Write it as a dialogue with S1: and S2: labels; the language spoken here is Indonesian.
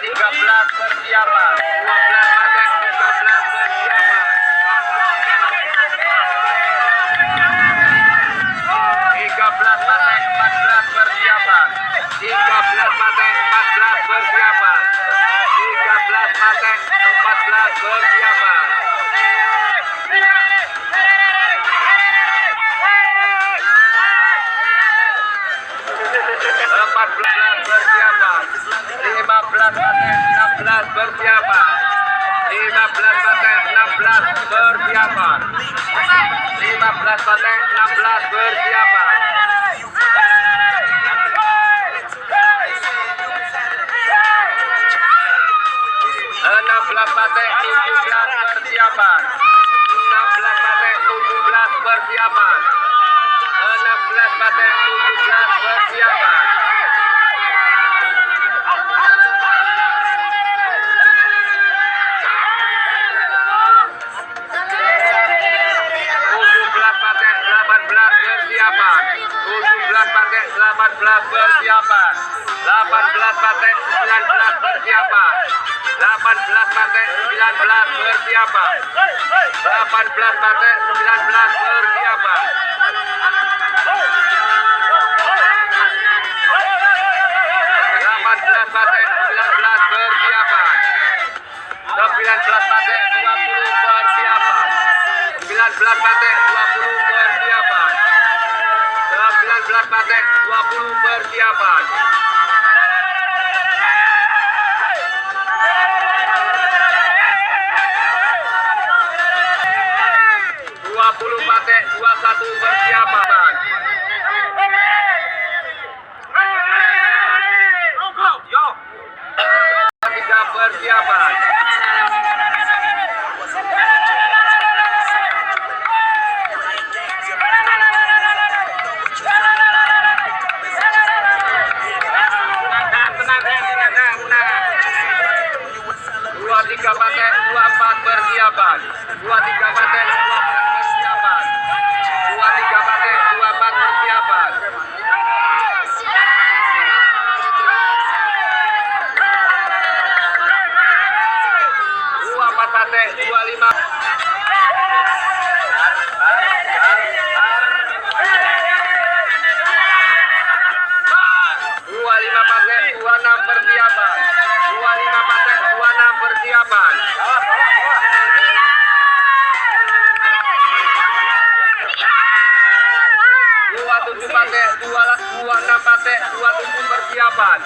S1: 13 persiapan. 12 patek, 13 persiapan. 13 patek, 14 persiapan. 13 patek, 14 persiapan. 13 patek, 14 persiapan. 14 persiapan. 15 patek, 16 persiapan. 15 patek, 16 persiapan. 15 patek, 16 persiapan. 16 patek, 17 persiapan. 16 patek, 17 persiapan. 16 patek, 17 persiapan. 17 patek, 18 persiapan. 17 patek, 18 persiapan. 18 patek, 19 persiapan. 18 patek, 19 persiapan. 18 patek, 19 persiapan. 18 patek, 19 persiapan. 19 patek, 20 persiapan. 19 patek, 20 persiapan. 19 patek, 20 persiapan. 20 patek, 21 persiapan. 3 persiapan. 23 patek, 24 persiapan. 23 patek, 24 persiapan. 23 patek, 24 persiapan. 24 patek, 25. 25 patek, 26 persiapan. 25 patek, 26 persiapan. 27 patek, 26 patek, 27 persiapan.